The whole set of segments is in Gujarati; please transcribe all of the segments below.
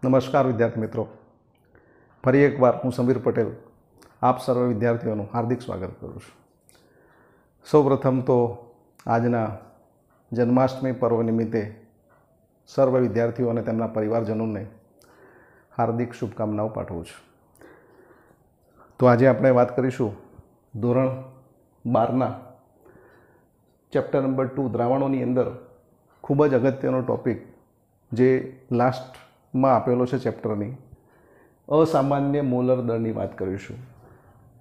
નમસ્કાર વિદ્યાર્થી મિત્રો, ફરી એકવાર હું સમીર પટેલ આપ સર્વ વિદ્યાર્થીઓનું હાર્દિક સ્વાગત કરું છું. સૌપ્રથમ તો આજના જન્માષ્ટમી પર્વ નિમિત્તે સર્વ વિદ્યાર્થીઓ અને તેમના પરિવારજનોને હાર્દિક શુભકામનાઓ પાઠવું છું. તો આજે આપણે વાત કરીશું ધોરણ 12ના ચેપ્ટર નંબર 2 દ્રાવણોની અંદર ખૂબ જ અગત્યનો ટોપિક જે લાસ્ટમાં આપેલો છે ચેપ્ટરની, અસામાન્ય મોલર દળની વાત કરીશું.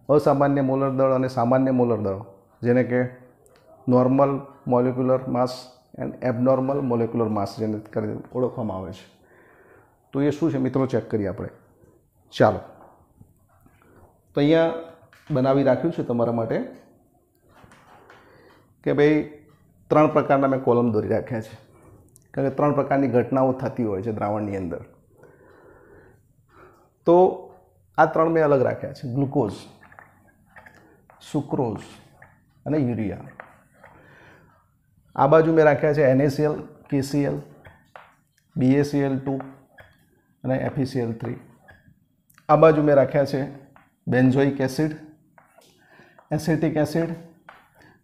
અસામાન્ય મોલર દળ અને સામાન્ય મોલર દળ, જેને કે normal molecular mass and abnormal molecular mass જેને કરીને ઓળખવામાં આવે છે. તો એ શું છે મિત્રો, ચેક કરીએ આપણે. ચાલો, તો અહીંયા બનાવી રાખ્યું છે તમારા માટે કે ભાઈ 3 પ્રકારના મેં કોલમ દોરી રાખ્યા છે, કારણ કે 3 પ્રકારની ઘટનાઓ થતી હોય છે દ્રાવણની અંદર. તો આ 3 મેં અલગ રાખ્યા છે: ગ્લુકોઝ, સુક્રોઝ અને યુરિયા. આ બાજુ મેં રાખ્યા છે NaCl, KCl, BaCl2 અને FeCl3. આ બાજુ મેં રાખ્યા છે બેન્ઝોઇક એસિડ, એસિટિક એસિડ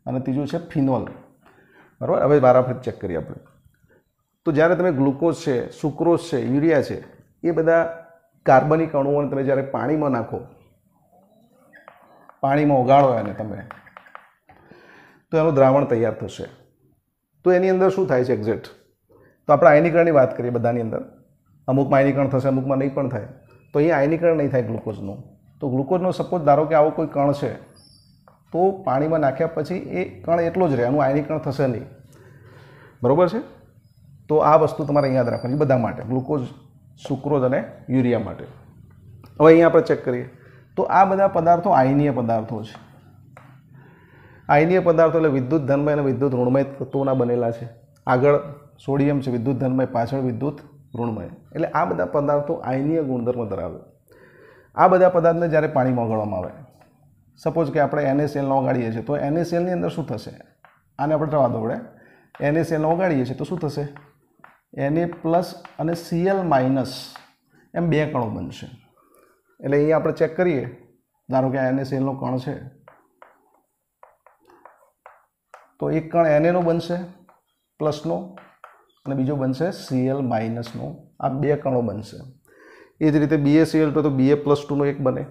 અને ત્રીજું છે ફિનોલ. બરાબર, હવે વારાફરતી ચેક કરીએ આપણે. તો જ્યારે તમે ગ્લુકોઝ છે, સુક્રોઝ છે, યુરિયા છે, એ બધા કાર્બનિક અણુઓને તમે જ્યારે પાણીમાં નાખો, પાણીમાં ઓગાળો એને તમે, તો એનું દ્રાવણ તૈયાર થશે. તો એની અંદર શું થાય છે એક્ઝેક્ટ? તો આપણે આયનીકરણની વાત કરીએ. બધાની અંદર અમુકમાં આયનીકરણ થશે, અમુકમાં નહીં પણ થાય. તો અહીંયા આયનીકરણ નહીં થાય ગ્લુકોઝનું. તો ગ્લુકોઝનો સપોઝ ધારો કે આવો કોઈ કણ છે, તો પાણીમાં નાખ્યા પછી એ કણ એટલો જ રહે, એનું આયનીકરણ થશે નહીં. બરાબર છે? તો આ વસ્તુ તમારે યાદ રાખવાની બધા માટે, ગ્લુકોઝ, સુક્રોઝ અને યુરિયા માટે. હવે અહીંયા આપણે ચેક કરીએ તો આ બધા પદાર્થો આયનીય પદાર્થો છે. આયનીય પદાર્થો એટલે વિદ્યુત ધનમય અને વિદ્યુત ઋણમય તત્વોના બનેલા છે. આગળ સોડિયમ છે વિદ્યુત ધનમય, પાછળ વિદ્યુત ઋણમય. એટલે આ બધા પદાર્થો આયનીય ગુણધર્મ ધરાવે. આ બધા પદાર્થને જ્યારે પાણીમાં ઓગાળવામાં આવે, સપોઝ કે આપણે NaCl ઓગાળીએ છીએ, તો NaClની અંદર શું થશે? આને આપણે જવા દો. આપણે NaCl ઓગાળીએ છીએ તો શું થશે? Na પ્લસ અને Cl માઇનસ એમ 2 કણો બનશે. એટલે અહીંયા આપણે ચેક કરીએ, ધારો કે NaClનો કણ છે, તો એક કણ Na નો બનશે પ્લસનો અને બીજો બનશે Cl માઇનસનો. આ 2 કણો બનશે. એ જ રીતે BaCl2 તો Ba+2નો એક બને,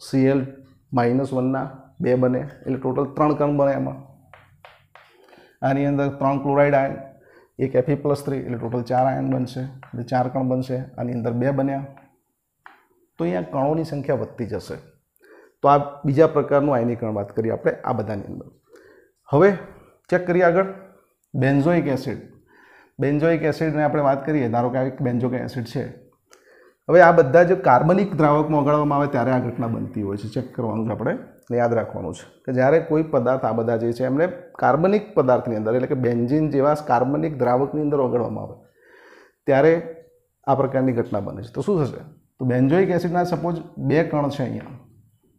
Cl -1ના 2 બને, એટલે ટોટલ 3 કણ બને એમાં. આની અંદર 3 ક્લોરાઇડ આયન, એક Fe+3, એટલે ટોટલ 4 આયન બનશે, એટલે 4 કણ બનશે. આની અંદર 2 બન્યા. તો અહીંયા કણોની સંખ્યા વધતી જશે. તો આ બીજા પ્રકારનું આયનીકરણ વાત કરીએ આપણે આ બધાની અંદર. હવે ચેક કરીએ આગળ બેન્ઝોઇક એસિડ. બેન્ઝોઇક એસિડને આપણે વાત કરીએ, ધારો કે આ એક બેન્ઝોઇક એસિડ છે. હવે આ બધા જે કાર્બનિક દ્રાવકમાં ઓગાળવામાં આવે ત્યારે આ ઘટના બનતી હોય છે. ચેક કરવાનું છે આપણે, યાદ રાખવાનું છે કે જ્યારે કોઈ પદાર્થ, આ બધા જે છે એમને કાર્બનિક પદાર્થની અંદર, એટલે કે બેન્ઝીન જેવા કાર્બનિક દ્રાવકની અંદર ઓગાળવામાં આવે ત્યારે આ પ્રકારની ઘટના બને છે. તો શું થશે? તો બેન્ઝોઇક એસિડના સપોઝ 2 કણ છે અહીંયા,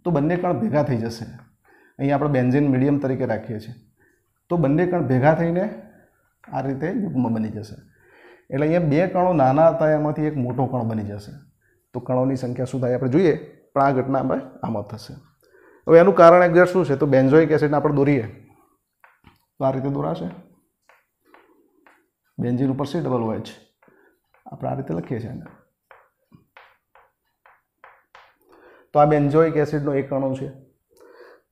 તો બંને કણ ભેગા થઈ જશે. અહીંયા આપણે બેન્ઝીન મીડિયમ તરીકે રાખીએ છીએ, તો બંને કણ ભેગા થઈને આ રીતે યુગ્મ બની જશે. એટલે અહીંયા 2 કણો નાના હતા, એમાંથી એક મોટો કણ બની જશે. તો કણોની સંખ્યા શું થાય આપણે જોઈએ, પણ આ ઘટના આપણે આમાં થશે. હવે એનું કારણ એક્ઝેક્ટ શું છે? તો બેન્ઝોઇક એસિડને આપણે દોરીએ તો આ રીતે દોરાશે. બેન્ઝીન ઉપર C ડબલ OH આપણે આ રીતે લખીએ છીએ. તો આ બેન્ઝોઇક એસિડનો એક અણુ છે,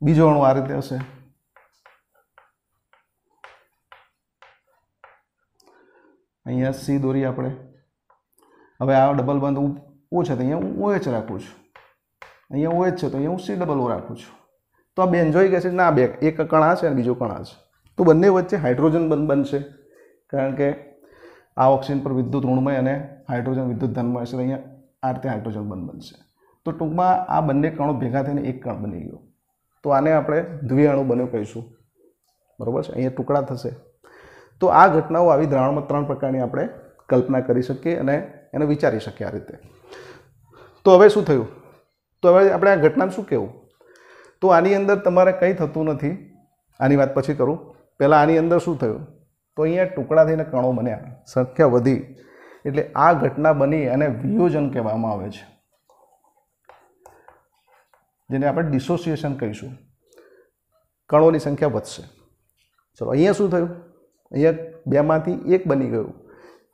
બીજો અણુ આ રીતે હશે. અહીંયા C દોરીએ આપણે. હવે આ ડબલ બંધ O છે, તો અહીંયા હું OH રાખું છું. અહીંયા OH છે, તો અહીંયા હું C ડબલ O રાખું છું. તો આ બેન્ઝોઇક એસિડના આ 2, એક કણ આ છે અને બીજો કણ આ છે. તો બંને વચ્ચે હાઇડ્રોજન બંધ બનશે, કારણ કે આ ઓક્સિજન પર વિદ્યુત ઋણમય અને હાઇડ્રોજન વિદ્યુત ધનમય છે. અહીંયા આ રીતે હાઇડ્રોજન બંધ બનશે. તો ટૂંકમાં આ બંને કણો ભેગા થઈને એક કણ બની ગયો. તો આને આપણે દ્વિઅણુ બન્યો કહીશું. બરાબર છે? અહીંયા ટુકડા થશે. તો આ ઘટનાઓ આવી દ્રાવણમાં 3 પ્રકારની આપણે કલ્પના કરી શકીએ અને એને વિચારી શકીએ આ રીતે. તો હવે શું થયું? તો હવે આપણે આ ઘટનાને શું કહેવું? તો આની અંદર તમારે કંઈ થતું નથી. આની વાત પછી કરું. પહેલાં આની અંદર શું થયું? તો અહીંયા ટુકડા થઈને કણો બન્યા, સંખ્યા વધી. એટલે આ ઘટના બની અને વિયોજન કહેવામાં આવે છે, જેને આપણે ડિસોસિએશન કહીશું. કણોની સંખ્યા વધશે. ચલો અહીંયા શું થયું? અહીંયા બેમાંથી એક બની ગયું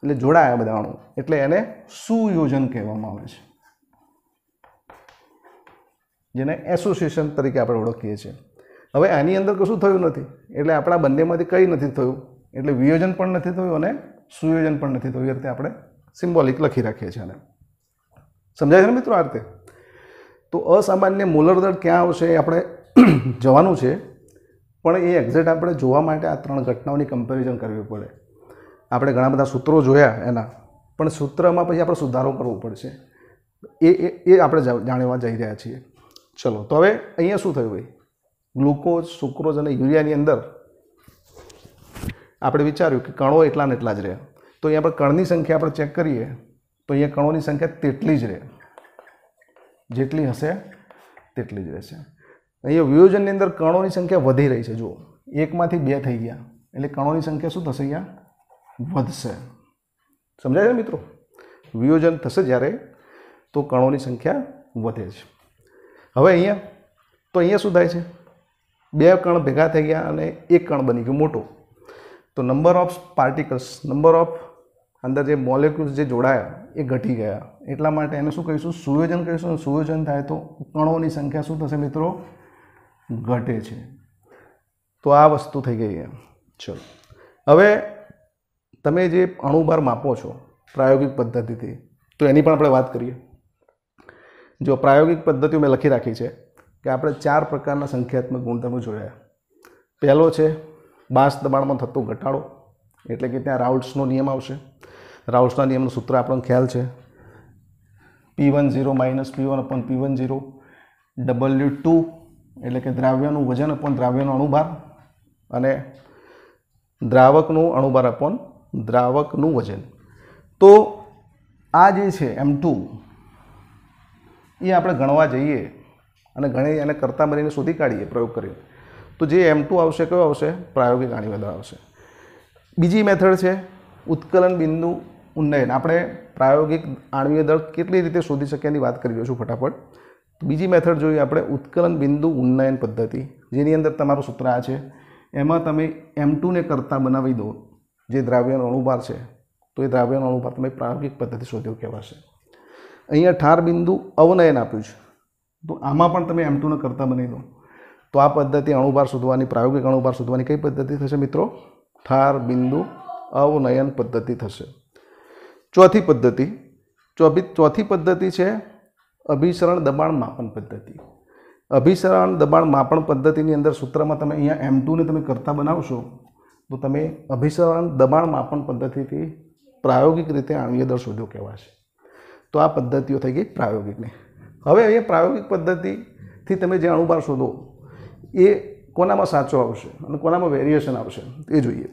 એટલે જોડાયા બધા અણુ, એટલે એને સુયોજન કહેવામાં આવે છે, જેને એસોસિએશન તરીકે આપણે ઓળખીએ છીએ. હવે આની અંદર કશું થયું નથી એટલે આપણા બંનેમાંથી કંઈ નથી થયું, એટલે વિયોજન પણ નથી થયું અને સુયોજન પણ નથી થયું. એ રીતે આપણે સિમ્બોલિક લખી રાખીએ છીએ. અને સમજાય છે ને મિત્રો? આ રીતે તો અસામાન્ય મોલર દળ ક્યાં આવશે એ આપણે જવાનું છે, પણ એ એક્ઝેક્ટ આપણે જોવા માટે આ ત્રણ ઘટનાઓની કમ્પેરિઝન કરવી પડે. આપણે ઘણા બધા સૂત્રો જોયા એના, પણ સૂત્રમાં પછી આપણે સુધારો કરવો પડશે. એ આપણે જાણવા જઈ રહ્યા છીએ. ચલો, તો હવે અહીંયા શું થયું ભાઈ? ગ્લુકોઝ, સુક્રોઝ અને યુરિયાની અંદર આપણે વિચાર્યું કે કણો એટલા ને એટલા જ રહે. તો અહીંયા આપણે કણની સંખ્યા આપણે ચેક કરીએ તો અહીંયા કણોની સંખ્યા તેટલી જ રહે, જેટલી હશે તેટલી જ રહેશે. અહીંયા વિયોજનની અંદર કણોની સંખ્યા વધી રહી છે. જુઓ, 1 માંથી 2 થઈ ગયા એટલે કણોની સંખ્યા શું થશે? અહીંયા વધશે. સમજાય છે મિત્રો? વિયોજન થશે જ્યારે તો કણોની સંખ્યા વધે છે. હવે અહીંયા શું થાય છે? 2 કણ ભેગા થઈ ગયા અને 1 કણ બની ગયો મોટો. તો number of particles, number of અંદર જે મોલેક્યુલ્સ જે જોડાયા એ ઘટી ગયા. એટલા માટે એને શું કહીશું? સુયોજન કહીશું. સુયોજન થાય તો કણોની સંખ્યા શું થશે મિત્રો? ઘટે છે. તો આ વસ્તુ થઈ ગઈ. ચલો, હવે તમે જે અણુભાર માપો છો પ્રાયોગિક પદ્ધતિથી, તો એની પણ આપણે વાત કરીએ. જો પ્રાયોગિક પદ્ધતિઓ મેં લખી રાખી છે કે આપણે 4 પ્રકારના સંખ્યાત્મક ગુણધર્મો જોયા. પહેલો છે બાસ દબાણમાં થતો ઘટાડો, એટલે કે ત્યાં રાઉલ્ટ્સનો નિયમ આવશે. રાઉલ્ટ્સના નિયમનું સૂત્ર આપણને ખ્યાલ છે, P10 માઇનસ P1/P10 W2, એટલે કે દ્રાવ્યનું વજન અપોન દ્રાવ્યનો અણુભાર, અને દ્રાવકનું અણુભાર અપોન દ્રાવકનું વજન. તો આ જે છે M2 એ આપણે ગણવા જઈએ અને ગણી એને કરતાં બનીને શોધી કાઢીએ પ્રયોગ કરીએ તો જે M2 આવશે કયો આવશે? પ્રાયોગિક આણ્વિક દળ આવશે. બીજી મેથડ છે ઉત્કલન બિંદુ ઉન્નયન. આપણે પ્રાયોગિક આણ્વિક દળ કેટલી રીતે શોધી શકીએ એની વાત કરી દઈશું ફટાફટ. બીજી મેથડ જોઈએ આપણે ઉત્કલન બિંદુ ઉન્નયન પદ્ધતિ, જેની અંદર તમારું સૂત્ર આ છે. એમાં તમે M2 ને કરતાં બનાવી દો જે દ્રાવ્યનો અણુભાર છે, તો એ દ્રાવ્યનો અણુભાર તમે પ્રાયોગિક પદ્ધતિ શોધ્યો કહેવાશે. અહીંયા ઠાર બિંદુ અવનયન આપ્યું છે, તો આમાં પણ તમે M2 ને કરતાં બનાવી દો તો આ પદ્ધતિ અણુભાર શોધવાની, પ્રાયોગિક અણુભાર શોધવાની કઈ પદ્ધતિ થશે મિત્રો? ઠાર બિંદુ અવનયન પદ્ધતિ થશે. ચોથી પદ્ધતિ છે અભિસરણ દબાણ માપન પદ્ધતિ. અભિસરણ દબાણ માપન પદ્ધતિની અંદર સૂત્રમાં તમે અહીંયા M2 ને તમે કરતાં બનાવશો તો તમે અભિસરણ દબાણ માપન પદ્ધતિથી પ્રાયોગિક રીતે આણ્વીય દળ શોધ્યો કહેવાશે. તો આ પદ્ધતિઓ થઈ ગઈ પ્રાયોગિકની. હવે અહીંયા પ્રાયોગિક પદ્ધતિથી તમે જે અણુભાર શોધો એ કોનામાં સાચો આવશે અને કોનામાં વેરિએશન આવશે એ જોઈએ.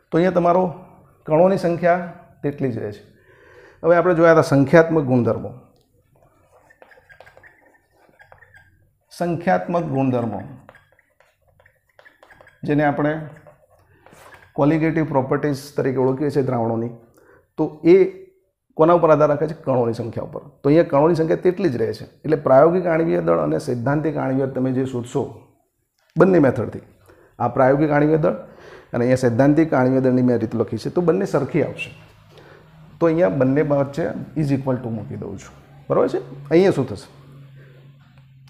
તો અહીંયા તમારો કણોની સંખ્યા તેટલી જ રહે છે. હવે આપણે જોયા હતા સંખ્યાત્મક ગુણધર્મો. સંખ્યાત્મક ગુણધર્મો જેને આપણે ક્વોલિટેટિવ પ્રોપર્ટીઝ તરીકે ઓળખીએ છીએ દ્રાવણોની, તો એ કોના ઉપર આધાર રાખે છે? કણોની સંખ્યા ઉપર. તો અહીંયા કણોની સંખ્યા તેટલી જ રહે છે. એટલે પ્રાયોગિક આણ્વીય દળ અને સૈદ્ધાંતિક આણ્વીય તમે જે શોધશો બંને મેથડથી, આ પ્રાયોગિક આણ્વીય દળ અને અહીંયા સૈદ્ધાંતિક આણ્વીય દળની મેં રીત લખી છે, તો બંને સરખી આવશે. તો અહીંયા બંને વચ્ચે = મૂકી દઉં છું, બરાબર છે? અહીંયા શું થશે?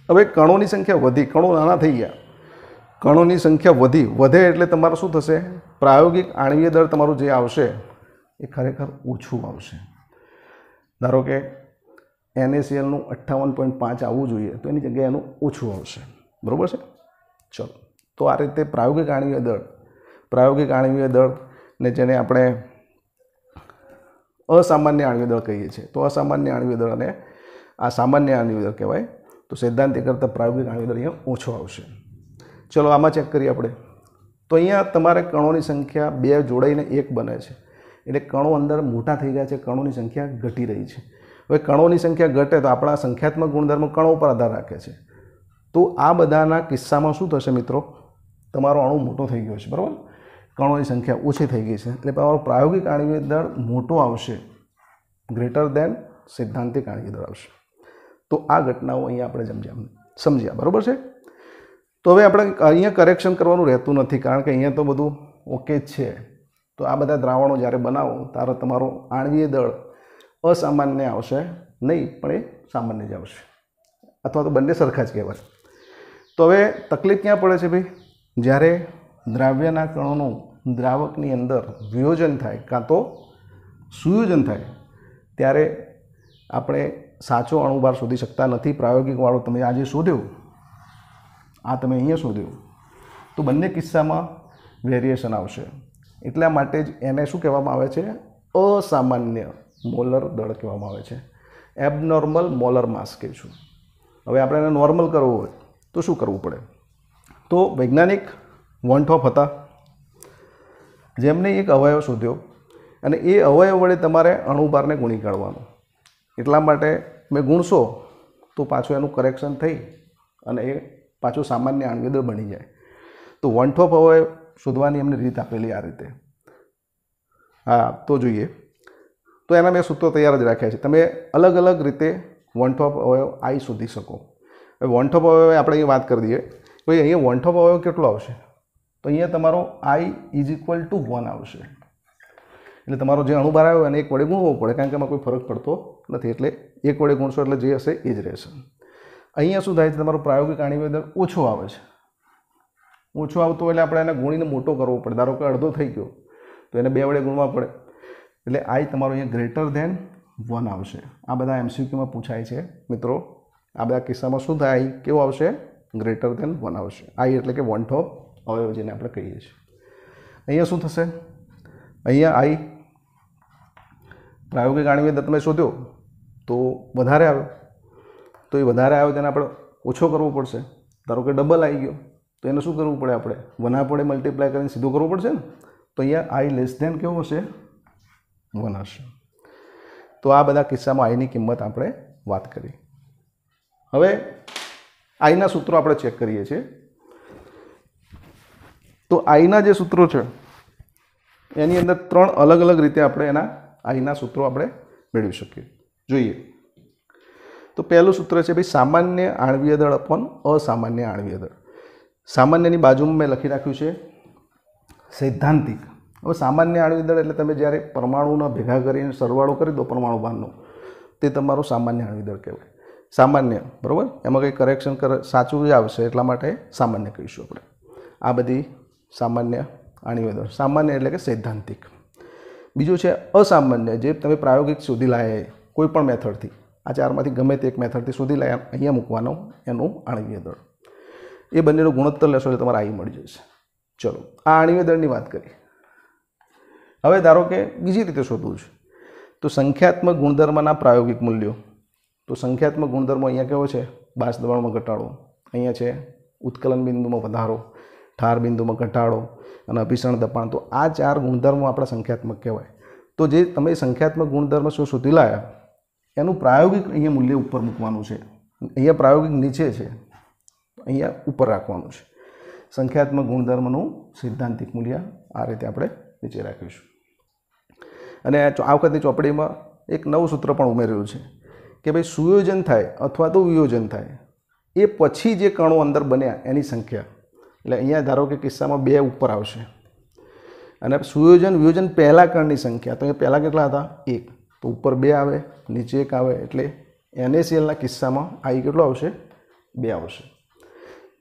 હવે કણોની સંખ્યા વધી, કણો નાના થઈ ગયા, કણોની સંખ્યા વધે એટલે તમારું શું થશે? પ્રાયોગિક આણ્વીય દળ તમારું જે આવશે એ ખરેખર ઓછું આવશે. ધારો કે NaCl નું 58.5 આવવું જોઈએ તો એની જગ્યાએ એનું ઓછું આવશે, બરાબર છે? ચલો, તો આ રીતે પ્રાયોગિક આણ્વીય દળ ને જેને આપણે અસામાન્ય આણ્વીય દળ કહીએ છીએ, તો અસામાન્ય આણ્વીય દળ અને આ સામાન્ય આણ્વીય દળ કહેવાય. તો સૈદ્ધાંતિક કરતાં પ્રાયોગિક આણ્વીય દળ અહીંયા ઓછો આવશે. ચલો આમાં ચેક કરીએ આપણે. તો અહીંયા તમારે કણોની સંખ્યા 2 જોડાઈને 1 બને છે, એટલે કણો અંદર મોટા થઈ ગયા છે, કણોની સંખ્યા ઘટી રહી છે. હવે કણોની સંખ્યા ઘટે તો આપણા સંખ્યાત્મક ગુણધર્મો કણો ઉપર આધાર રાખે છે. તો આ બધાના કિસ્સામાં શું થશે મિત્રો? તમારો અણુ મોટો થઈ ગયો છે, બરાબર? કણોની સંખ્યા ઓછી થઈ ગઈ છે એટલે તમારો પ્રાયોગિક આણ્વિક દળ મોટો આવશે, ગ્રેટર દેન સૈદ્ધાંતિક આણ્વિક દળ આવશે. તો આ ઘટનાઓ અહીંયા આપણે સમજ્યા, બરાબર છે. તો હવે આપણે અહીંયા કરેક્શન કરવાનું રહેતું નથી, કારણ કે અહીંયા તો બધું ઓકે જ છે. તો આ બધા દ્રાવણો જ્યારે બનાવો ત્યારે તમારો આણ્વીય દળ અસામાન્ય આવશે નહીં, પણ એ સામાન્ય જ આવશે, અથવા તો બંને સરખા જ કહેવાય. તો હવે તકલીફ ક્યાં પડે છે ભાઈ? જ્યારે દ્રાવ્યના કણોનું દ્રાવકની અંદર વિયોજન થાય કાં તો સુયોજન થાય ત્યારે આપણે સાચો અણુભાર શોધી શકતા નથી. પ્રાયોગિકવાળો તમે આજે શોધ્યો, આ તમે અહીંયા શોધ્યો, તો બંને કિસ્સામાં વેરિએશન આવશે. એટલા માટે જ એને શું કહેવામાં આવે છે? અસામાન્ય મોલર દળ કહેવામાં આવે છે. એબનોર્મલ મોલર માસ કહીશું. હવે આપણે એને નોર્મલ કરવું હોય તો શું કરવું પડે? તો વૈજ્ઞાનિક વોન્ટહોફ હતા, જેમને એક અવયવ શોધ્યો અને એ અવયવ વડે તમારે અણુભારને ગુણી કાઢવાનો. એટલા માટે મેં ગુણશો તો પાછું એનું કરેક્શન થઈ અને એ પાછું સામાન્ય આણ્વીય દળ બની જાય. તો વોન્ટહોફ અવયવ શોધવાની એમને રીત આપેલી આ રીતે. હા, તો જોઈએ. તો એના મેં સૂત્રો તૈયાર જ રાખ્યા છે. તમે અલગ અલગ રીતે વોન્ટહોફ અવયવ આઈ શોધી શકો. હવે વોન્ટહોફ અવયવ આપણે અહીં વાત કરી દઈએ. ભાઈ અહીંયા વોન્ટહોફ અવયવ કેટલો આવશે? તો અહીંયા તમારો આઈ ઇઝ ઇક્વલ ટુ 1 આવશે. એટલે તમારો જે અણુભાર આવ્યો એને 1 વડે ગુણવો પડે, કારણ કે એમાં કોઈ ફરક પડતો નથી. એટલે 1 વડે ગુણશો એટલે જે હશે એ જ રહેશે. અહીંયા શું થાય છે? તમારો પ્રાયોગિક આણ્વીય દળ ઓછો આવે છે. ઓછો આવતો એટલે આપણે એને ગુણીને મોટો કરવો પડે. ધારો કે અડધો થઈ ગયો તો એને 2 વડે ગુણવા પડે. એટલે આઈ તમારો અહીંયા ગ્રેટર ધેન 1 આવશે. આ બધા MCQમાં પૂછાય છે મિત્રો. આ બધા કિસ્સામાં શું થાય? આઈ કેવો આવશે? ગ્રેટર ધેન 1 આવશે. આઈ એટલે કે વોન્ટહોફ અવયવ જેને આપણે કહીએ છીએ. અહીંયા શું થશે? અહીંયા આઈ પ્રાયોગિક આણ્વીય દળ તમે શોધ્યો તો વધારે આવ્યો, તો એ વધારે આવ્યો તેને આપણે ઓછો કરવો પડશે. ધારો કે ડબલ આવી ગયો તો એને શું કરવું પડે? આપણે 1 વડે મલ્ટીપ્લાય કરીને સીધું કરવું પડશે ને. તો અહીંયા આઈ લેસ ધેન કેવો હશે? 1 હશે. તો આ બધા કિસ્સામાં આઈની કિંમત આપણે વાત કરી. હવે આઈના સૂત્રો આપણે ચેક કરીએ છીએ. તો આઈના જે સૂત્રો છે એની અંદર 3 અલગ અલગ રીતે આપણે એના આઈના સૂત્રો આપણે મેળવી શકીએ. જોઈએ તો પહેલું સૂત્ર છે ભાઈ સામાન્ય આણ્વીય દળ અપોન અસામાન્ય આણ્વીય દળ. સામાન્યની બાજુમાં મેં લખી રાખ્યું છે સૈદ્ધાંતિક. હવે સામાન્ય આણ્વીય દળ એટલે તમે જ્યારે પરમાણુના ભેગા કરીને સરવાળો કરી દો પરમાણુ ભારનો, તે તમારો સામાન્ય આણ્વીય દળ કહેવાય. સામાન્ય, બરાબર? એમાં કંઈ કરેક્શન સાચું જ આવશે, એટલા માટે સામાન્ય કહીશું આપણે. આ બધી સામાન્ય આણ્વીય દળ. સામાન્ય એટલે કે સૈદ્ધાંતિક. બીજું છે અસામાન્ય, જે તમે પ્રાયોગિક શોધી લાયા કોઈ પણ મેથડથી. આ ચારમાંથી ગમે તે એક મેથડથી શોધી લાયા, અહીંયા મૂકવાનો એનું આણ્વીય દળ. એ બંનેનો ગુણોત્તર લેશો એટલે તમારે આઈ મળી જશે. ચલો, આ આણ્વીય દળની વાત કરી. હવે ધારો કે બીજી રીતે શોધવું છે તો સંખ્યાત્મક ગુણધર્મના પ્રાયોગિક મૂલ્યો. તો સંખ્યાત્મક ગુણધર્મો અહીંયા કેવો છે? બાશ દબાણમાં ઘટાડો, અહીંયા છે ઉત્કલન બિંદુમાં વધારો, ઠાર બિંદુમાં ઘટાડો અને અભિસરણ દબાણ. તો આ 4 ગુણધર્મો આપણા સંખ્યાત્મક કહેવાય. તો જે તમે સંખ્યાત્મક ગુણધર્મ શું શોધી લાયા એનું પ્રાયોગિક અહીંયા મૂલ્ય ઉપર મૂકવાનું છે. અહીંયા પ્રાયોગિક નીચે છે, અહીંયા ઉપર રાખવાનું છે. સંખ્યાત્મક ગુણધર્મનું સૈદ્ધાંતિક મૂલ્ય આ રીતે આપણે નીચે રાખીશું. અને આ વખતની ચોપડીમાં એક નવું સૂત્ર પણ ઉમેર્યું છે કે ભાઈ સુયોજન થાય અથવા તો વિયોજન થાય એ પછી જે કણો અંદર બન્યા એની સંખ્યા. એટલે અહીંયા ધારો કે કિસ્સામાં 2 ઉપર આવશે અને સુયોજન વિયોજન પહેલાં કણની સંખ્યા. તો એ પહેલાં કેટલા હતા? 1. તો ઉપર 2 આવે, નીચે 1 આવે, એટલે NaClના કિસ્સામાં આઈ કેટલો આવશે? 2 આવશે.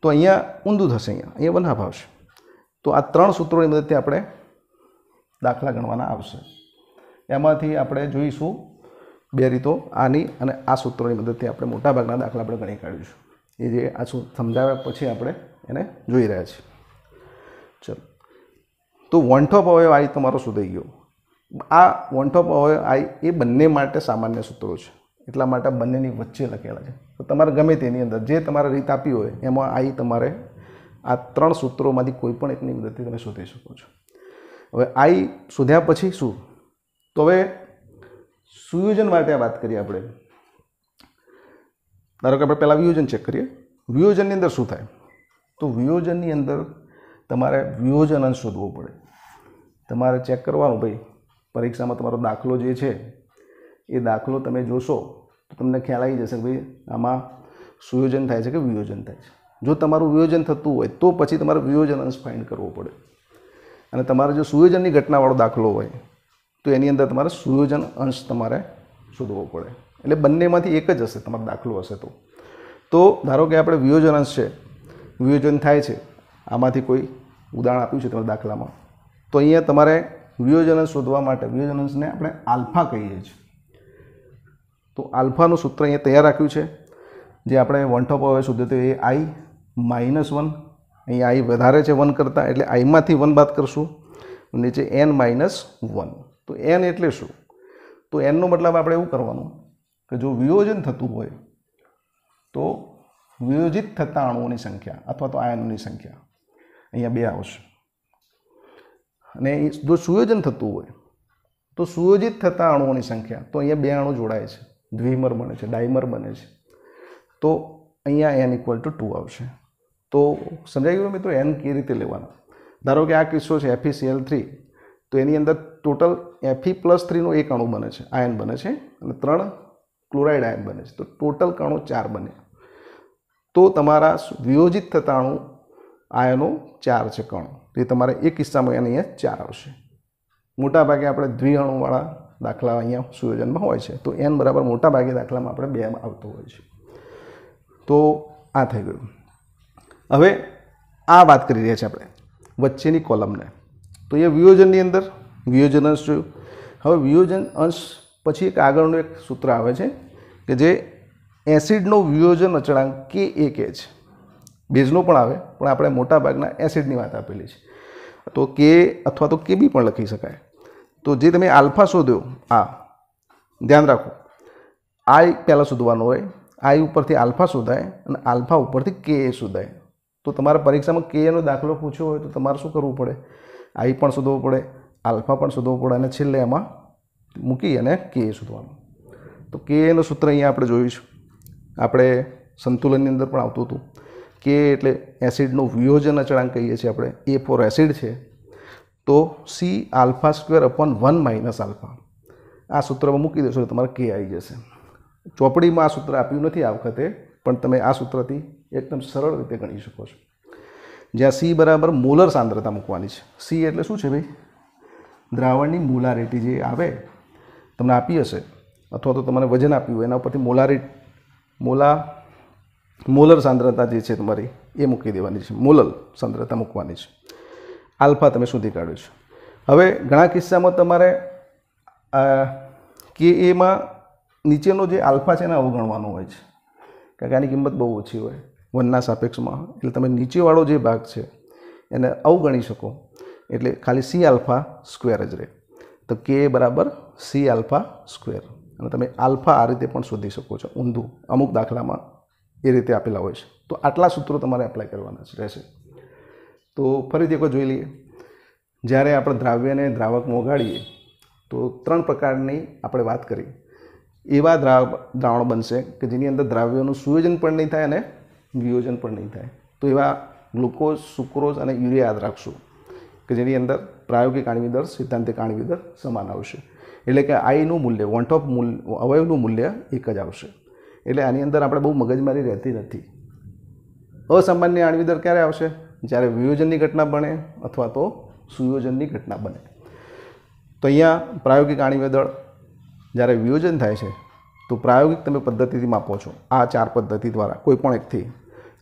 તો અહીંયા ઊંધું થશે, અહીંયા બનાવ આવશે. તો આ 3 સૂત્રોની મદદથી આપણે દાખલા ગણવાના આવશે. એમાંથી આપણે જોઈશું 2 રીતો, આની અને આ સૂત્રોની મદદથી આપણે મોટાભાગના દાખલા આપણે ગણી કાઢીશું. એ જે આ સમજાવ્યા પછી આપણે એને જોઈ રહ્યા છીએ. ચલો, તો વોન્ટહોફ અવયવ આઈ તમારો શોધાઈ ગયો. આ વોન્ટહોફ અવયવ આઈ એ બંને માટે સામાન્ય સૂત્રો છે, એટલા માટે બંનેની વચ્ચે લખેલા છે. તો તમારે ગમે તેની અંદર જે તમારે રીત આપી હોય એમાં આઈ તમારે આ 3 સૂત્રોમાંથી કોઈ પણ એકની મદદથી તમે શોધી શકો છો. હવે આઈ શોધ્યા પછી શું? તો હવે સુયોજન માટે વાત કરીએ આપણે. ધારો કે આપણે પહેલાં વિયોજન ચેક કરીએ. વિયોજનની અંદર શું થાય? તો વિયોજનની અંદર તમારે વિયોજન અંશ શોધવો પડે. તમારે ચેક કરવાનું ભાઈ પરીક્ષામાં તમારો દાખલો જે છે એ દાખલો તમે જોશો તો તમને ખ્યાલ આવી જશે કે ભાઈ આમાં સુયોજન થાય છે કે વિયોજન થાય છે. જો તમારું વિયોજન થતું હોય તો પછી તમારે વિયોજન અંશ ફાઇન્ડ કરવો પડે, અને તમારે જો સુયોજનની ઘટનાવાળો દાખલો હોય તો એની અંદર તમારે સુયોજન અંશ તમારે શોધવો પડે. એટલે બંનેમાંથી એક જ હશે તમારો દાખલો હશે તો ધારો કે આપણે વિયોજન અંશ છે, વિયોજન થાય છે, આમાંથી કોઈ ઉદાહરણ આપ્યું છે તમારા દાખલામાં, તો અહીંયા તમારે વિયોજન અંશ શોધવા માટે વિયોજન અંશને આપણે આલ્ફા કહીએ છીએ. તો આલ્ફાનું સૂત્ર અહીંયા તૈયાર રાખ્યું છે, જે આપણે વન ટોપ હવે શોધ્યું તો એ i -1. અહીંયા i વધારે છે 1 કરતાં, એટલે iમાંથી 1 બાદ કરશું, નીચે n-1. તો n એટલે શું? તો nનો મતલબ આપણે એવું કરવાનું કે જો વિયોજન થતું હોય તો વિયોજિત થતા અણુઓની સંખ્યા અથવા તો આયનોની સંખ્યા અહીંયા 2 આવશે, અને જો સુયોજન થતું હોય તો સુયોજિત થતા અણુઓની સંખ્યા, તો અહીંયા 2 અણુ જોડાય છે, દ્વિમર બને છે, ડાયમર બને છે, તો અહીંયા n = 2 આવશે. તો સમજાઈ ગયું મિત્રો n કેવી રીતે લેવાનો? ધારો કે આ કિસ્સો છે FeCl3, તો એની અંદર ટોટલ Fe+3નો એક અણુ બને છે, આયન બને છે, અને 3 ક્લોરાઇડ આયન બને છે, તો ટોટલ કણો 4 બને. તો તમારા વિયોજિત થતા અણુ આયનો 4 છે કણો, તો એ તમારે એ કિસ્સામાં અહીંયા 4 આવશે. મોટાભાગે આપણે દ્વિઅણુવાળા દાખલા અહીંયા સુયોજનમાં હોય છે, તો n બરાબર મોટાભાગે દાખલામાં આપણે 2 આવતો હોય છે. તો આ થઈ ગયું. હવે આ વાત કરી રહ્યા છીએ આપણે વચ્ચેની કોલમને, તો એ વિયોજનની અંદર વિયોજન અંશ જોયું. હવે વિયોજન અંશ પછી એક આગળનું એક સૂત્ર આવે છે કે જે એસિડનો વિયોજન અચળાંક Ka કહે છે. બેઝનો પણ આવે, પણ આપણે મોટાભાગના એસિડની વાત આપેલી છે, તો Ka અથવા તો Kb પણ લખી શકાય. તો જે તમે આલ્ફા શોધ્યો, આ ધ્યાન રાખો, i પહેલાં શોધવાનો હોય, i ઉપરથી આલ્ફા શોધાય અને આલ્ફા ઉપરથી Ka શોધાય. તો તમારા પરીક્ષામાં Kaનો દાખલો પૂછ્યો હોય તો તમારે શું કરવું પડે? i પણ શોધવો પડે, આલ્ફા પણ શોધવો પડે, અને છેલ્લે એમાં મૂકી અને Ka શોધવાનું. તો Kaનું સૂત્ર અહીંયા આપણે જોઈશું, આપણે સંતુલનની અંદર પણ આવતું હતું. Ka એટલે એસિડનો વિયોજન અચળાંક કહીએ છીએ આપણે, A ફોર એસિડ છે, તો C⁴/1 - આલ્ફા. આ સૂત્રમાં મૂકી દેશો તો તમારે K આવી જશે. ચોપડીમાં આ સૂત્ર આપ્યું નથી આ વખતે, પણ તમે આ સૂત્રથી એકદમ સરળ રીતે ગણી શકો છો. જ્યાં C બરાબર મોલર સાંદ્રતા મૂકવાની છે. C એટલે શું છે ભાઈ? દ્રાવણની મોલારિટી જે આવે તમને આપી હશે, અથવા તો તમને વજન આપ્યું હોય એના ઉપરથી મોલર સાંદ્રતા જે છે તમારી એ મૂકી દેવાની છે, મોલર સાંદ્રતા મૂકવાની છે. આલ્ફા તમે શોધી કાઢ્યું છે. હવે ઘણા કિસ્સામાં તમારે Kaમાં નીચેનો જે આલ્ફા છે એને અવગણવાનો હોય છે, કારણ કે આની કિંમત બહુ ઓછી હોય 1ના સાપેક્ષમાં, એટલે તમે નીચેવાળો જે ભાગ છે એને અવગણી શકો, એટલે ખાલી C⁴ જ રહે. તો Ka બરાબર C⁴, અને તમે આલ્ફા આ રીતે પણ શોધી શકો છો ઊંધું, અમુક દાખલામાં એ રીતે આપેલા હોય છે. તો આટલા સૂત્રો તમારે એપ્લાય કરવાના રહેશે. તો ફરીથી એકવાર જોઈ લઈએ. જ્યારે આપણે દ્રાવ્યને દ્રાવકમાં ઓગાળીએ તો 3 પ્રકારની આપણે વાત કરી. એવા દ્રાવણો બનશે કે જેની અંદર દ્રાવ્યોનું સુયોજન પણ નહીં થાય અને વિયોજન પણ નહીં થાય. તો એવા ગ્લુકોઝ, સુક્રોઝ અને યુરિયા યાદ રાખશું કે જેની અંદર પ્રાયોગિક આણ્વિક દર, સૈદ્ધાંતિક આણ્વિક દર સમાન આવશે. એટલે કે આઈનું મૂલ્ય, વન ટોપ અવયવનું મૂલ્ય એક જ આવશે. એટલે આની અંદર આપણે બહુ મગજમારી રહેતી નથી. અસામાન્ય આણ્વિક દર ક્યારે આવશે? જ્યારે વિયોજનની ઘટના બને અથવા તો સુયોજનની ઘટના બને. તો અહીંયા પ્રાયોગિક આણ્વિક દળ જ્યારે વિયોજન થાય છે તો પ્રાયોગિક તમે પદ્ધતિથી માપો છો, આ 4 પદ્ધતિ દ્વારા કોઈ પણ એકથી,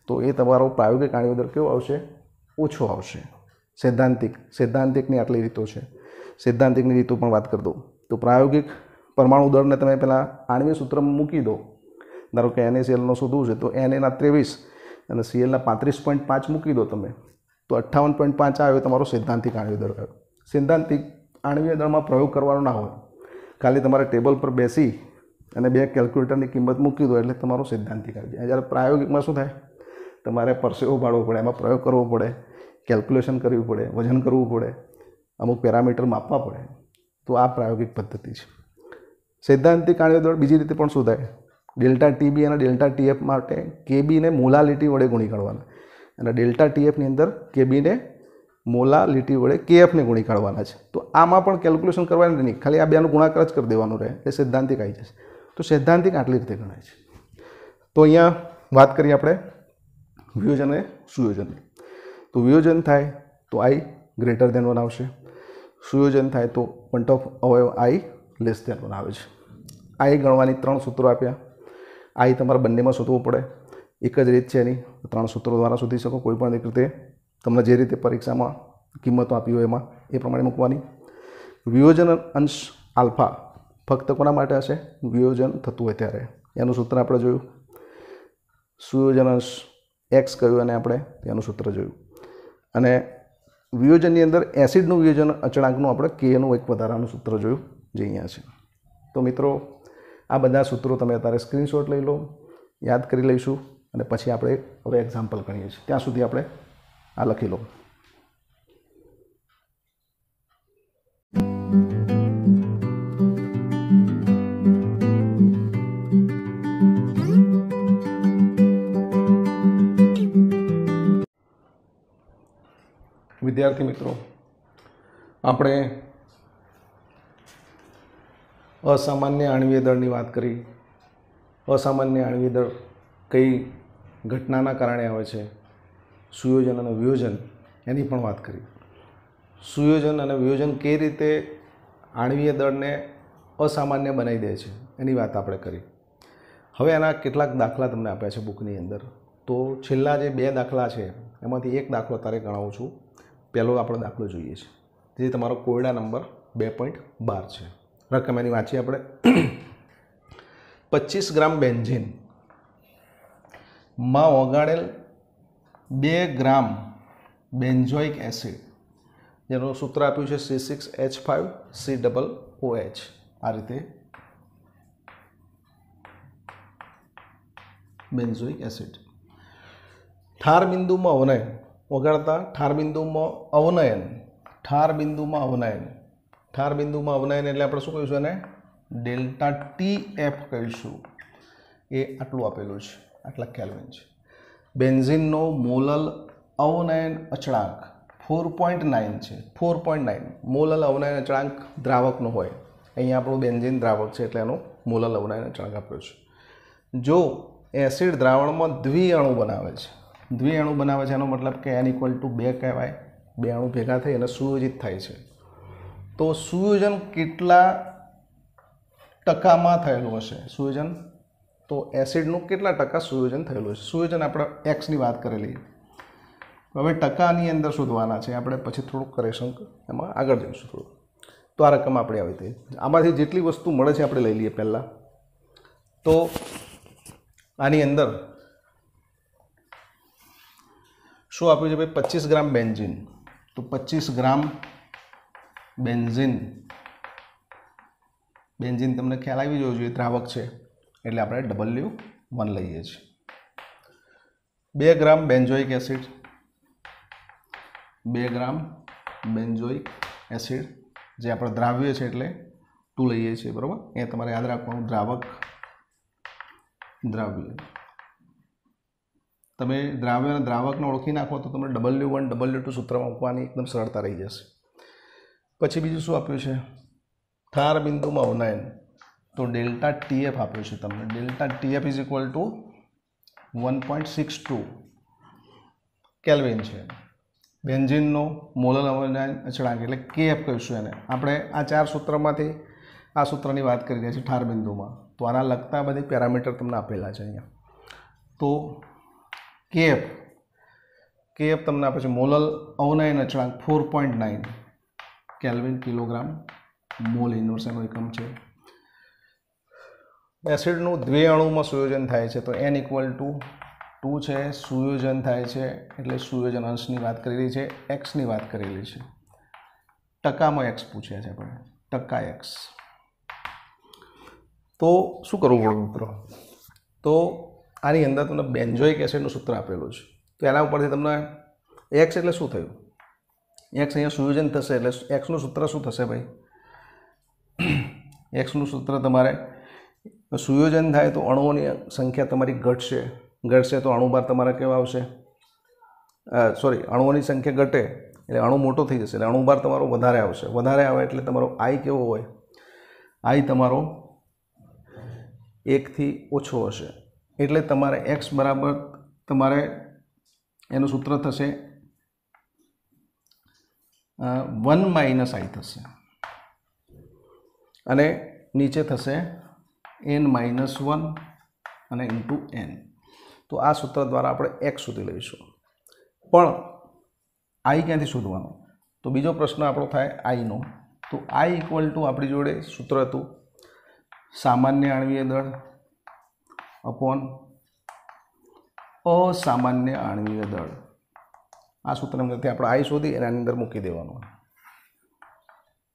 તો એ તમારો પ્રાયોગિક આણ્વિક દર કેવો આવશે? ઓછો આવશે. સૈદ્ધાંતિકની આટલી રીતો છે, સૈદ્ધાંતિકની રીતો પણ વાત કરી દઉં તો પ્રાયોગિક પરમાણુ દળને તમે પહેલાં આણ્વિક સૂત્રમાં મૂકી દો. ધારો કે NaClનો શોધવું છે તો Na ના 23 અને Clના 35.5 મૂકી દો તમે, તો 58.5 આવ્યો તમારો સૈદ્ધાંતિક આણ્વિક દળ આવ્યો. સૈદ્ધાંતિક આણ્વિક દળમાં પ્રયોગ કરવાનો ના હોય, ખાલી તમારે ટેબલ પર બેસી અને 2 કેલ્ક્યુલેટરની કિંમત મૂકી દો એટલે તમારો સૈદ્ધાંતિક આવી જાય. જ્યારે પ્રાયોગિકમાં શું થાય? તમારે પરસેવો પાડવો પડે, એમાં પ્રયોગ કરવો પડે, કેલ્ક્યુલેશન કરવું પડે, વજન કરવું પડે, અમુક પેરામીટર માપવા પડે. તો આ પ્રાયોગિક પદ્ધતિ છે. સૈદ્ધાંતિક આણ્વિક દળ બીજી રીતે પણ શોધાય. ΔTB અને ΔTF માટે Kb ને મોલાલિટી વડે ગુણી કાઢવાના, અને ΔTF ની અંદર Kb ને મોલાલિટી વડે KF ને ગુણી કાઢવાના છે। તો આમાં પણ કેલ્ક્યુલેશન કરવાની નહીં, ખાલી આ બેનો ગુણાકાર જ કરી દેવાનો રહે એટલે સૈદ્ધાંતિક આવી જશે। તો સૈદ્ધાંતિક આટલી રીતે ગણાય છે। તો અહીંયા વાત કરીએ આપણે વિયોજન અને સુયોજનની। તો વિયોજન થાય તો I ગ્રેટર ધેન 1 આવશે, સુયોજન થાય તો પોઈન્ટ ઓફ અવયવ I લેસ ધેન 1 આવે છે। I ગણવાની 3 સૂત્રો આપ્યા। I તમારે બંનેમાં શોધવું પડે, એક જ રીત છે એની, 3 સૂત્રો દ્વારા શોધી શકો। કોઈ પણ એક રીતે તમને જે રીતે પરીક્ષામાં કિંમતો આપી હોય એમાં એ પ્રમાણે મૂકવાની। વિયોજન અંશ આલ્ફા ફક્ત કોના માટે હશે? વિયોજન થતું હોય ત્યારે, એનું સૂત્ર આપણે જોયું। સુયોજન અંશ x કહ્યું અને આપણે તેનું સૂત્ર જોયું। અને વિયોજનની અંદર એસિડનું વિયોજન અચળાંકનું આપણે Kનું એક વધારાનું સૂત્ર જોયું જે અહીંયા છે। તો મિત્રો આ બધા સૂત્રો તમે અત્યારે સ્ક્રીનશોટ લઈ લો, યાદ કરી લઈશું અને પછી આપણે હવે એક્ઝામ્પલ ગણીએ છીએ। ત્યાં સુધી આપણે આ લખી લો। વિદ્યાર્થી મિત્રો, આપણે અસામાન્ય આણ્વીય દળની વાત કરી। અસામાન્ય આણ્વીય દળ કઈ ઘટનાના કારણે આવે છે, સુયોજન અને વિયોજન એની પણ વાત કરી। સુયોજન અને વિયોજન કઈ રીતે આણ્વીય દળને અસામાન્ય બનાવી દે છે એની વાત આપણે કરી। હવે એના કેટલાક દાખલા તમને આપ્યા છે બુકની અંદર। તો છેલ્લા જે 2 દાખલા છે એમાંથી એક દાખલો તારે ગણાવું છું। પહેલો આપણો દાખલો જોઈએ છે જે તમારો કોયડા નંબર 2.12 છે। રકમ એની વાંચીએ આપણે। 25 ગ્રામ બેન્ઝીન માં ઓગાળેલ 2 ગ્રામ બેન્ઝોઇક એસિડ, જેનું સૂત્ર આપ્યું છે C6H5COOH। આ રીતે બેન્ઝોઇક એસિડ ઠાર બિંદુમાં અવનયન, ઓગાળતા ઠાર બિંદુમાં અવનયન, ઠાર બિંદુમાં અવનયન એટલે આપણે શું કહીશું એને? ડેલ્ટા TF કહીશું। એ આટલું આપેલું છે, આટલા કેલ્વિન છે। બેન્ઝીનનો મોલલ અવનયન અચળાંક 4.9 છે। 4.9 મોલલ અવનયન અચળાંક દ્રાવકનો હોય, અહીંયા આપણું બેન્ઝીન દ્રાવક છે એટલે એનો મોલલ અવનયન અચળાંક આપ્યો છે। જો એસિડ દ્રાવણમાં દ્વિઅણુ બનાવે છે, દ્વિઅણુ બનાવે છે એનો મતલબ કે n = 2 કહેવાય। 2 અણુ ભેગા થઈ અને સુયોજિત થાય છે। તો સુયોજન કેટલા ટકામાં થયેલું હશે? સુયોજન તો એસિડનું કેટલા ટકા સુયોજન થયેલું હશે? સુયોજન આપણે x ની વાત કરેલી, હવે ટકાની અંદર શોધવાના છે આપણે, પછી થોડુંક કરેક્શન એમાં આગળ જઈશું થોડું। તો આ રકમ આપણે આવી હતી, આમાંથી જેટલી વસ્તુ મળે છે આપણે લઈ લઈએ પહેલાં। તો આની અંદર શું આપ્યું છે ભાઈ? 25 ગ્રામ બેન્ઝીન। તો 25 ગ્રામ બેન્ઝીન તમને ખ્યાલ આવી જવો જોઈએ, દ્રાવક છે એટલે આપણે W1 લઈએ છીએ। 2 ગ્રામ બેન્ઝોઇક એસિડ, 2 ગ્રામ બેન્ઝોઇક એસિડ જે આપણે દ્રાવ્ય છે એટલે 2 લઈએ છીએ, બરાબર? એ તમારે યાદ રાખવાનું, દ્રાવક દ્રાવ્ય। તમે દ્રાવ્ય અને દ્રાવકને ઓળખી નાખો તો તમને W1 W2 સૂત્રમાં મૂકવાની એકદમ સરળતા રહી જશે। પછી બીજું શું આપ્યું છે? ઠાર બિંદુમાં અવનયન, તો ડેલ્ટા TF આપ્યું છે તમને। ડેલ્ટા TF = 1.62 કેલ્વિન છે। બેન્ઝીનનો મોલલ અવનયન અચળાંક એટલે KF કહીશું એને આપણે। આ 4 સૂત્રમાંથી આ સૂત્રની વાત કરી રહ્યા છીએ ઠાર બિંદુમાં। તો આના લગતા બધી પેરામીટર તમને આપેલા છે અહીંયા। તો KF તમને આપે છે મોલલ અવનયન અચળાંક 4.9 કેલ્વિન કિલોગ્રામ મોલ ઇન્વર્સ એનો એકમ છે। એસિડનું દ્વિઅણુમાં સુયોજન થાય છે તો n = 2 છે। સુયોજન થાય છે એટલે સુયોજન અંશની વાત કરેલી છે, x ની વાત કરેલી છે। ટકામાં x પૂછ્યા છે આપણે, ટકા x। તો શું કરવું પડે મિત્રો? તો આની અંદર તમને બેન્ઝોઇક એસિડનું સૂત્ર આપેલું છે, તો એના ઉપરથી તમને x એટલે શું થયું? x અહીંયા સુયોજન થશે એટલે x નું સૂત્ર શું થશે ભાઈ? x નું સૂત્ર તમારે સુયોજન થાય તો અણુઓની સંખ્યા તમારી ઘટશે તો અણુભાર તમારા કેવા આવશે? અણુઓની સંખ્યા ઘટે એટલે અણુ મોટો થઈ જશે એટલે અણુભાર તમારો વધારે આવશે, વધારે આવે એટલે તમારો આઈ કેવો હોય, આઈ તમારો 1 થી ઓછો હશે એટલે તમારે x બરાબર તમારે એનું સૂત્ર થશે 1 માઇનસ આઈ થશે અને નીચે થશે n-1 અને ઇન્ટુ n. તો આ સૂત્ર દ્વારા આપણે x સુધી લઈશું. પણ આઈ ક્યાંથી શોધવાનો? તો બીજો પ્રશ્ન આપણો થાય આઈનો. તો આઈ ઇક્વલ ટુ આપણી જોડે સૂત્ર હતું સામાન્ય આણ્વીય દળ અપોન અસામાન્ય આણ્વીય દળ. આ સૂત્રની મદદથી આપણે આઈ શોધી એના અંદર મૂકી દેવાનું.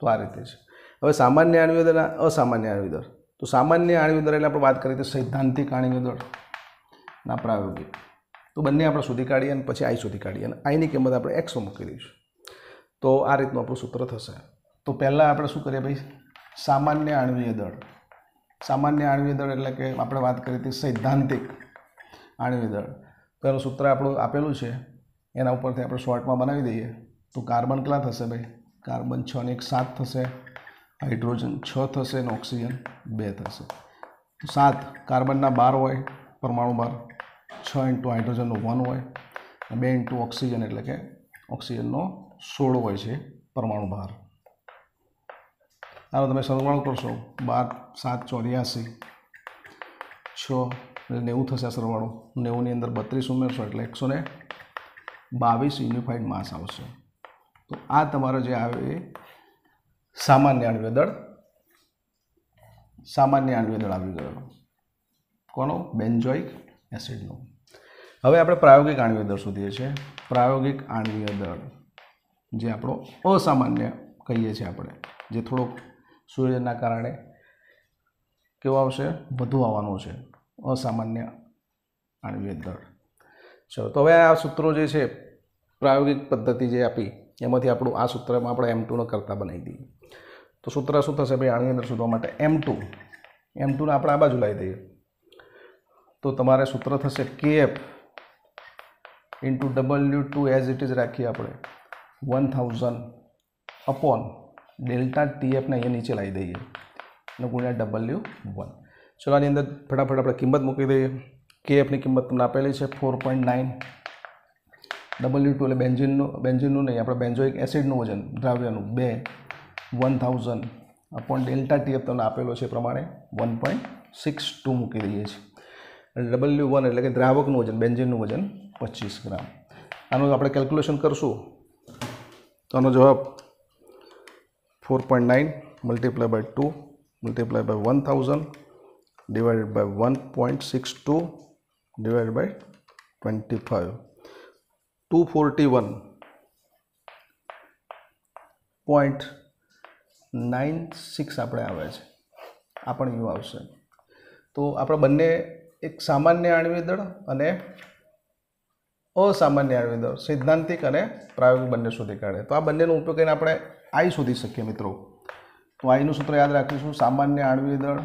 તો આ રીતે છે. હવે સામાન્ય આણ્વીય દળ અને અસામાન્ય આણ્વીય દળ. તો સામાન્ય આણ્વીય દળ એટલે આપણે વાત કરીએ તો સૈદ્ધાંતિક આણ્વીય દળ ના પ્રાયોગિક. તો બંને આપણે શોધી કાઢીએ અને પછી આઈ શોધી કાઢીએ અને આઈની કિંમત આપણે એક્સમાં મૂકી દઈશું. તો આ રીતનું આપણું સૂત્ર થશે. તો પહેલાં આપણે શું કરીએ ભાઈ, સામાન્ય આણ્વીય દળ. સામાન્ય આણ્વીય દળ એટલે કે આપણે વાત કરી હતી સૈદ્ધાંતિક આણ્વીય દળ. પહેલું સૂત્ર આપણું આપેલું છે એના ઉપરથી આપણે શોર્ટમાં બનાવી દઈએ. તો કાર્બન કેટલા થશે ભાઈ? કાર્બન 6 ને 1 7 થશે, હાઇડ્રોજન 6 થશે અને ઓક્સિજન 2 થશે. તો 7 કાર્બનના 12 હોય પરમાણુ ભાર, 6 ઇન્ટુ હાઇડ્રોજનનો 1 હોય, 2 ઇન્ટુ ઓક્સિજન એટલે કે ઓક્સિજનનો 16 હોય છે પરમાણુ ભાર. હાલો તમે સરવાળો કરશો, 12 7 84 6 90 થશે આ સરવાળો. 90ની અંદર 32 ઉમેરશો એટલે 122 યુનિફાઈડ માસ આવશે. તો આ તમારો જે આવે એ સામાન્ય આણ્વીય દળ, સામાન્ય આણ્વીય દળ આવી ગયો. કોનો? બેન્ઝોઇક એસિડનો. હવે આપણે પ્રાયોગિક આણ્વીય દળ શોધીએ છીએ. પ્રાયોગિક આણ્વીય દળ જે આપણો અસામાન્ય કહીએ છીએ આપણે, જે થોડોક સૂર્યના કારણે કેવો આવશે? વધુ આવવાનો છે અસામાન્ય આણ્વીય દળ. ચલો તો હવે આ સૂત્રો જે છે પ્રાયોગિક પદ્ધતિ જે આપી એમાંથી આપણું આ સૂત્રમાં આપણે M2 કરતા બનાવી દઈએ. તો સૂત્ર શું થશે ભાઈ આણ્વીય દળ શોધવા માટે? M2 ને આપણે આ બાજુ લાવી દઈએ. તો તમારે સૂત્ર થશે KF into W2 as it is રાખીએ આપણે 1000 અપોન ડેલ્ટા TF ને અહીંયા નીચે લાવી દઈએ અને ગુણ્યા W1. ચલો આની અંદર ફટાફટ આપણે કિંમત મૂકી દઈએ. KFની કિંમત તમને આપેલી છે 4.9. W2 એટલે બેન્ઝીનનું નહીં, આપણે બેન્ઝોઇક એસિડનું વજન દ્રાવ્યનું 1000 અપોન ડેલ્ટા TF તમને આપેલો છે પ્રમાણે 1.62 મૂકી દઈએ છીએ. W1 એટલે કે દ્રાવકનું વજન, બેન્ઝીનનું વજન 25 ગ્રામ. આનું આપણે કેલ્ક્યુલેશન કરશું તો આનો જવાબ 4.9 multiply by 2 multiply by 1000 divided by 1.62 divided by 25 241.96 આપણે આવે છે. આ પણ એવું આવશે. તો આપણે બંને એક સામાન્ય આણ્વીય દળ અને અસામાન્ય આણ્વીય દળ, સૈદ્ધાંતિક અને પ્રાયોગિક બંને શોધી કાઢે. તો આ બંનેનો ઉપયોગ કરીને આપણે આઈ શોધી શકીએ મિત્રો. તો આઈનું સૂત્ર યાદ રાખીશું, સામાન્ય આણ્વીય દળ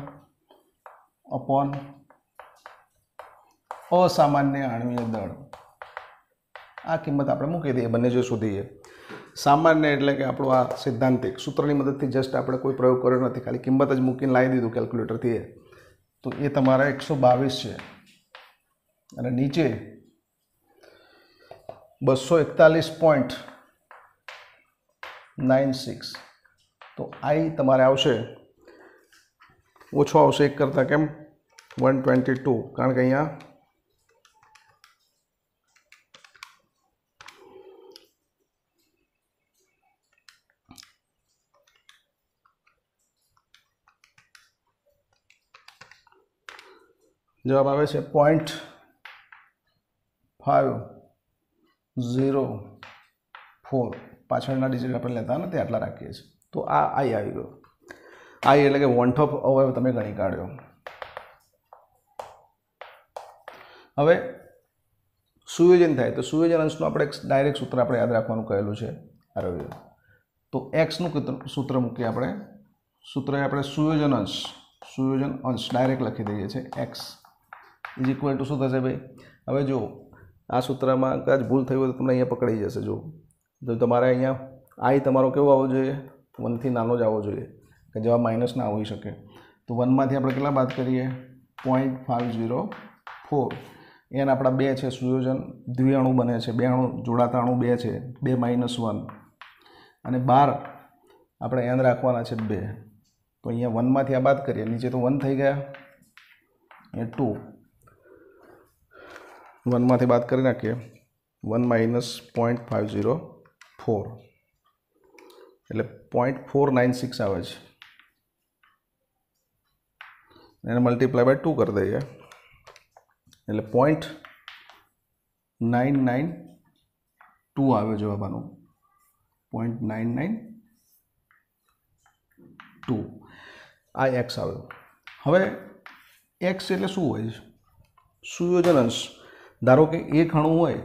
અપોન અસામાન્ય આણ્વીય દળ. આ કિંમત આપણે મૂકી દઈએ બંને જો શોધીએ. સામાન્ય એટલે કે આપણું આ સૈદ્ધાંતિક સૂત્રની મદદથી જસ્ટ આપણે કોઈ પ્રયોગ કર્યો નથી, ખાલી કિંમત જ મૂકીને લાવી દીધું કેલ્ક્યુલેટરથી. તો એ તમારા 122 છે અને નીચે 241.96. તો આઈ તમારે આવશે ઓછો આવશે 1 કરતાં. કેમ? 122, કારણ કે અહીંયા જવાબ આવે છે 0.504. પાછળના ડિજિટ આપણે લેતા નથી, આટલા રાખીએ છીએ. તો આ આઈ આવી ગયો. આઈ એટલે કે વોન્ટ ઓફ અવયવ તમે ગણી કાઢ્યો. હવે સુયોજન થાય તો સુયોજન અંશનું આપણે ડાયરેક્ટ સૂત્ર આપણે યાદ રાખવાનું કહેલું છે આરોગ્ય. તો એક્સનું સૂત્ર મૂકીએ આપણે. સૂત્ર આપણે સુયોજન અંશ ડાયરેક્ટ લખી દઈએ છીએ. એક્સ ઇઝ ઇક્વલ ટુ શું થશે ભાઈ? હવે જો આ સૂત્રમાં કદાચ ભૂલ થઈ હોય તો તમને અહીંયા પકડાઈ જશે. જો તો તમારે અહીંયા આઈ તમારો કેવો આવવો જોઈએ? 1 થી નાનો જ આવવો જોઈએ કે જવાબ માઇનસ ના હોઈ શકે. તો 1 માંથી આપણે કેટલા બાદ કરીએ? 0.504. એન આપણા 2 છે, સુયોજન દ્વિઅણુ બને છે, 2 અણુ જોડાતા અણુ 2 છે, 2 - 1 અને 12 આપણે એન રાખવાના છે 2. તો અહીંયા 1 માંથી આ બાદ કરીએ, નીચે તો 1 થઈ ગયા એ 2. 1 માંથી બાદ કરી નાખીએ, 1 - 0.504 એટલે 0.496 આવે છે. એને મલ્ટીપ્લાય બાય 2 કરી દઈએ એટલે 0.992 આવે જવાબ આનો. 0.992 આ એક્સ આવ્યો. હવે એક્સ એટલે શું હોય છે? સુયોજન અંશ. ધારો કે એક અણુ હોય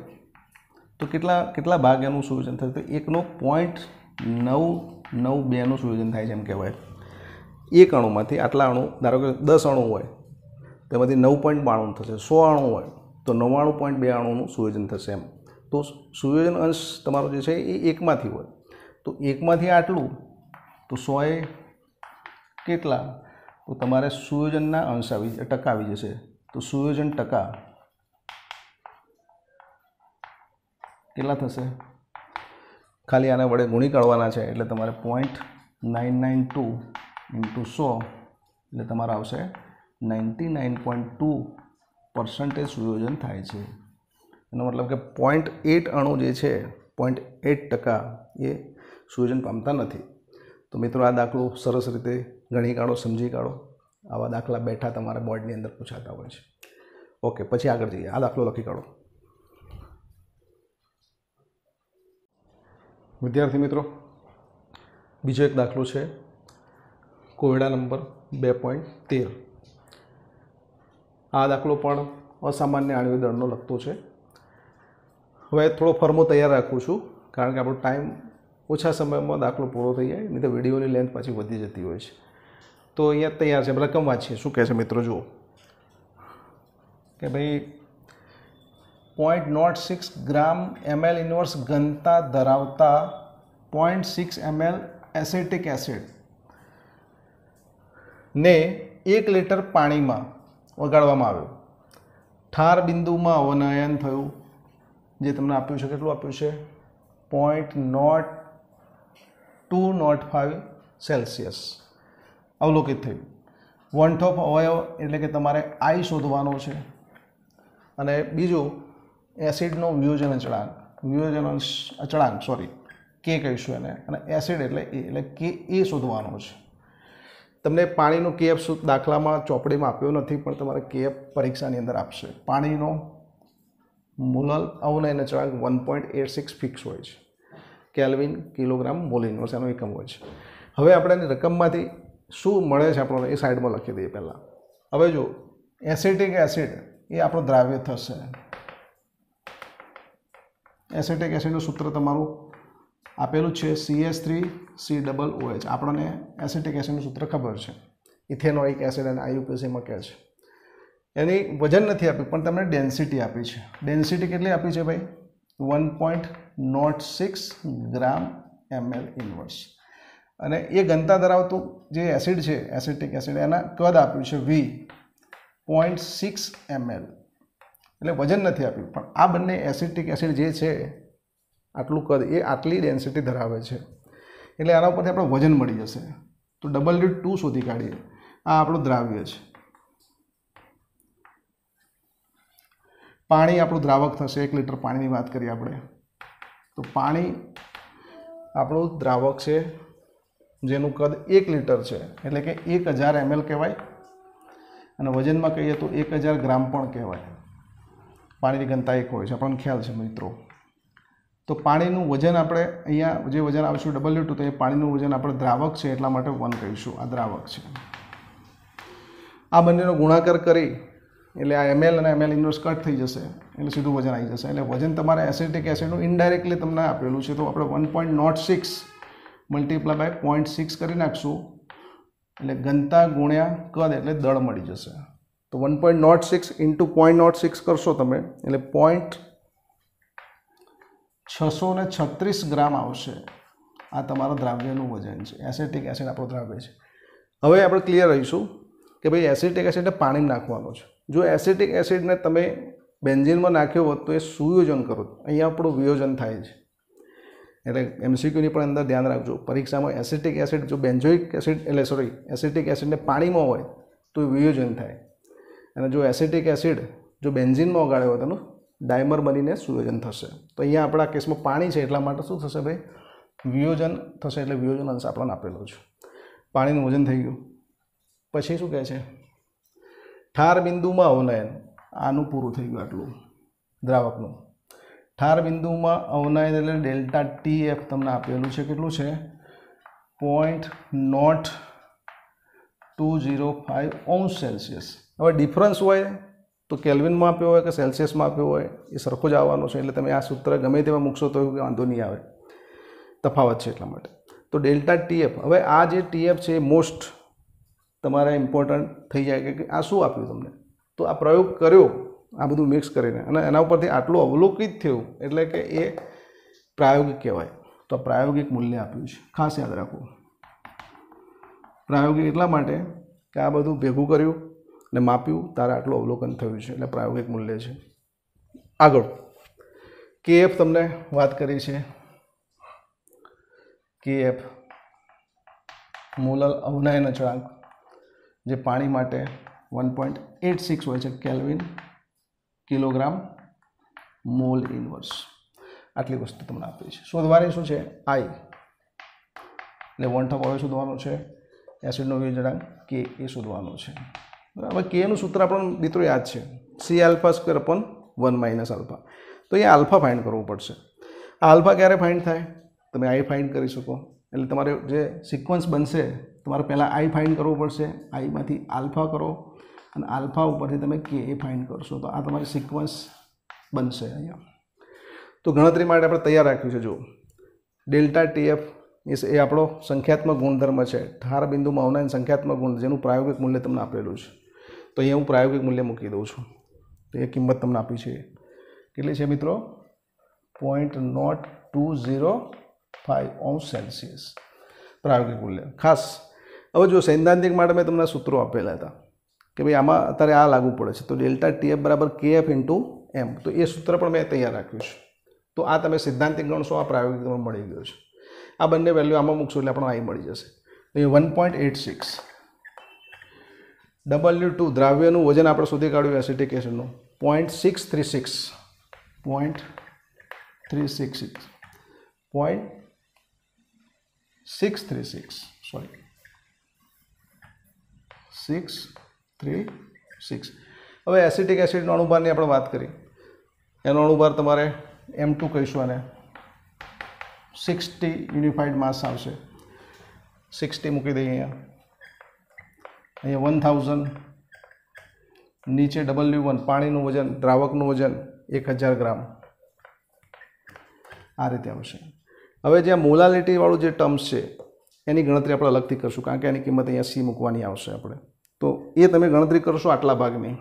તો કેટલા ભાગ એનું સુયોજન થાય? તો 1.992નું સુયોજન થાય છે એમ કહેવાય. એક અણુમાંથી આટલા અણુ, ધારો કે 10 અણુ હોય તેમાંથી 9.92 થશે. 100 અણુ હોય તો 99.2 અણુનું સુયોજન થશે એમ. તો સુયોજન અંશ તમારો જે છે એ એકમાંથી હોય. તો એકમાંથી આટલું તો 100 એ કેટલા? તો તમારે સુયોજનના અંશ ટકા આવી જશે. તો સુયોજન ટકા કેટલા થશે? ખાલી આને વડે ગુણી કાઢવાના છે એટલે તમારે 0.992 × 100 એટલે તમારે આવશે 99.2% સુયોજન થાય છે. એનો મતલબ કે 0.8 અણુ જે છે 0.8% એ સુયોજન પામતા નથી. તો મિત્રો આ દાખલો સરસ રીતે ગણી કાઢો, સમજી કાઢો. આવા દાખલા બેઠા તમારા બોર્ડની અંદર પૂછાતા હોય છે. ઓકે, પછી આગળ જઈએ. આ દાખલો લખી કાઢો. વિદ્યાર્થી મિત્રો, બીજો એક દાખલો છે કોયડા નંબર 2.13. આ દાખલો પણ અસામાન્ય આણ્વિક દળનો લગતો છે. હવે થોડો ફર્મો તૈયાર રાખું છું કારણ કે આપણો ટાઈમ ઓછા સમયમાં દાખલો પૂરો થઈ જાય, નહીં તો વિડીયોની લેન્થ પાછી વધી જતી હોય છે. તો અહીંયા તૈયાર છે, રકમ વાંચીએ. શું કહે છે મિત્રો? જુઓ કે ભાઈ 0.06 ગ્રામ ml ઇન્વર્સ ઘનતા ધરાવતા 0.6 ml એસિટિક એસિડ ને 1 લિટર પાણીમાં ઓગાળવામાં આવ્યો. ઠાર બિંદુમાં અવનયન થયું, જે તમને આપ્યું છે. કેટલું આપ્યું છે? 0.0205 સેલ્સિયસ અવલોકિત થયું. વનઠોપ અવયવ એટલે કે તમારે આઈ શોધવાનો છે. અને બીજું એસિડનો વિયોજન અચળાંક કે કહીશું એને, અને એસિડ એટલે કે એ શોધવાનો છે. તમને પાણીનો કેએફ દાખલામાં ચોપડીમાં આપ્યો નથી, પણ તમારે કેએફ પરીક્ષાની અંદર આપશે. પાણીનો મોલલ અવનયન અચળાંક 1.86 ફિક્સ હોય છે. કેલ્વિન કિલોગ્રામ મોલ ઇન્વર્સ એનો એકમ હોય છે. હવે આપણે રકમમાંથી શું મળે છે આપણને એ સાઈડમાં લખી દઈએ પહેલાં. હવે જો એસિટિક એસિડ એ આપણો દ્રાવ્ય થશે. એસિટિક એસિડનું સૂત્ર તમારું આપેલું છે CH3COOH. આપણને એસિટિક એસિડનું સૂત્ર ખબર છે. ઇથેનોઇક એસિડ અને IUPACમાં કહે છે. એની વજન નથી આપ્યું, પણ તમને ડેન્સિટી આપી છે. ડેન્સિટી કેટલી આપી છે ભાઈ? 1.06 ગ્રામ ml ઇન્વર્સ. અને એ ઘનતા ધરાવતું જે એસિડ છે, એસિટિક એસિડ, એના કદ આપ્યું છે V 0.6 ml. એટલે વજન નથી આપ્યું, પણ આ બંને એસિટિક એસિડ જે છે આટલું કદ એ આટલી ડેન્સિટી ધરાવે છે. એટલે આના ઉપરથી આપણે વજન મળી જશે. તો W2 શોધી કાઢીએ. આ આપણું દ્રાવ્ય છે. પાણી આપણું દ્રાવક થશે. 1 લિટર પાણીની વાત કરીએ આપણે, તો પાણી આપણું દ્રાવક છે જેનું કદ 1 લિટર છે, એટલે કે 1000 ml કહેવાય. અને વજનમાં કહીએ તો 1000 ગ્રામ પણ કહેવાય. પાણીની ઘનતા 1 હોય છે, આપણને ખ્યાલ છે મિત્રો. તો પાણીનું વજન આપણે અહીંયા જે વજન આવશે W2, તો એ પાણીનું વજન આપણે દ્રાવક છે એટલા માટે 1 કહીશું. આ દ્રાવક છે. આ બંનેનો ગુણાકાર કરી એટલે આ ml અને ml ઇન્વર્સ કટ થઈ જશે, એટલે સીધું વજન આવી જશે. એટલે વજન તમારે એસિટિક એસિડનું ઇનડાયરેક્ટલી તમને આપેલું છે, તો આપણે 1.06 મલ્ટીપ્લાય બાય 0.6 કરી નાખશું, એટલે ઘનતા ગુણ્યા કદ એટલે દળ મળી જશે. તો 1.06 × 0.06 કરશો તમે એટલે 636 ગ્રામ આવશે. આ તમારા દ્રાવ્યનું વજન છે. એસિટિક એસિડ આપણો દ્રાવ્ય છે. હવે આપણે ક્લિયર રહીશું કે ભાઈ એસિટિક એસિડને પાણીમાં નાખવાનો છે. જો એસિટિક એસિડને તમે બેન્ઝીનમાં નાખ્યો હોત તો એ સુયોજન કરો, અહીંયા આપણું વિયોજન થાય છે. એટલે MCQની પણ અંદર ધ્યાન રાખજો. પરીક્ષામાં એસિટિક એસિડ જો બેન્ઝોઇક એસિડ એસિટિક એસિડને પાણીમાં હોય તો એ વિયોજન થાય, અને જો એસિટિક એસિડ જો બેન્ઝીનમાં ઓગાળ્યો હોય તો એનું ડાયમર બનીને સુયોજન થશે. તો અહીંયા આપણા કેસમાં પાણી છે એટલા માટે શું થશે ભાઈ, વિયોજન થશે. એટલે વિયોજન અંશ આપણને આપેલો છે. પાણીનું વજન થઈ ગયું. પછી શું કહે છે, ઠાર બિંદુમાં અવનયન. આનું પૂરું થઈ ગયું આટલું દ્રાવકનું. ઠાર બિંદુમાં અવનયન એટલે ડેલ્ટા TF તમને આપેલું છે. કેટલું છે? 0.0205 અંશ સેલ્સિયસ. હવે ડિફરન્સ હોય તો કેલ્વિનમાં આપ્યો હોય કે સેલ્સિયસમાં આપ્યો હોય એ સરખો જ આવવાનો છે. એટલે તમે આ સૂત્ર ગમે તેમાં મૂકશો તો વાંધો નહીં આવે, તફાવત છે એટલા માટે. તો ડેલ્ટા TF. હવે આ જે TF છે એ મોસ્ટ તમારે ઇમ્પોર્ટન્ટ થઈ જાય કે આ શું આપ્યું તમને. તો આ પ્રયોગ કર્યો આ બધું મિક્સ કરીને અને એના ઉપરથી આટલું અવલોકિત થયું એટલે કે એ પ્રાયોગિક કહેવાય. તો પ્રાયોગિક મૂલ્ય આપ્યું છે, ખાસ યાદ રાખવું. પ્રાયોગિક એટલા માટે કે આ બધું ભેગું કર્યું ને માપ્યું તારે આટલું અવલોકન થયું છે એટલે પ્રાયોગિક મૂલ્ય છે. આગળ KF તમને વાત કરી છે. KF મોલર અવનયન અચળાંક જે પાણી માટે 1.86 હોય છે કેલ્વિન કિલોગ્રામ મોલ ઇનવર્સ. આટલી વસ્તુ તમને આપી છે. શોધવાની શું છે? I એટલે 1/2 હવે શોધવાનું છે. એસિડનો વિયોજનાંક K એ શોધવાનો છે. બરાબર. Kનું સૂત્ર આપણને મિત્રો યાદ છે, C∝²/1 - આલ્ફા. તો અહીંયા આલ્ફા ફાઇન્ડ કરવું પડશે. આ આલ્ફા ક્યારે ફાઇન્ડ થાય? તમે I ફાઇન્ડ કરી શકો. એટલે તમારે જે સિક્વન્સ બનશે તમારે પહેલાં I ફાઇન્ડ કરવું પડશે. આઈમાંથી આલ્ફા કરો અને આલ્ફા ઉપરથી તમે K એ ફાઇન્ડ કરશો તો આ તમારી સિક્વન્સ બનશે અહીંયા. તો ગણતરી માટે આપણે તૈયાર રાખ્યું છે. જો ડેલ્ટા TF એ આપણો સંખ્યાત્મક ગુણધર્મ છે. ઠાર બિંદુમાં અવનયન સંખ્યાત્મક ગુણ જેનું પ્રાયોગિક મૂલ્ય તમને આપેલું છે. તો અહીંયા હું પ્રાયોગિક મૂલ્ય મૂકી દઉં છું. તો એ કિંમત તમને આપી છે. કેટલી છે મિત્રો? 0.0205 અંશ સેલ્સિયસ પ્રાયોગિક મૂલ્ય. ખાસ હવે જો સૈદ્ધાંતિક માટે મેં તમને સૂત્રો આપેલા હતા કે ભાઈ આમાં અત્યારે આ લાગુ પડે છે. તો ડેલ્ટા TF બરાબર KF × M. તો એ સૂત્ર પણ મેં તૈયાર રાખ્યું છે. તો આ તમે સિદ્ધાંતિક ગણશો, આ પ્રાયોગિક તમને મળી ગયો છે. આ બંને વેલ્યુ આમાં મૂકશો એટલે આપણને I મળી જશે. તો એ 1.86. W2 દ્રાવ્યનું વજન આપણે શોધી કાઢ્યું એસિટિક એસિડનું 0.636 સોરી 636. હવે એસિટિક એસિડનો અણુભારની આપણે વાત કરી. એનો અણુભાર તમારે M2 કહીશું અને 60 યુનિફાઈડ માસ આવશે. 60 મૂકી દઈએ અહીંયા 1000. નીચે W1 પાણીનું વજન, દ્રાવકનું વજન 1000 ગ્રામ. આ રીતે આવશે. હવે જે મોલાલિટીવાળું જે ટર્મ્સ છે એની ગણતરી આપણે અલગથી કરશું કારણ કે એની કિંમત અહીંયા C મૂકવાની આવશે આપણે. તો એ તમે ગણતરી કરશો આટલા ભાગની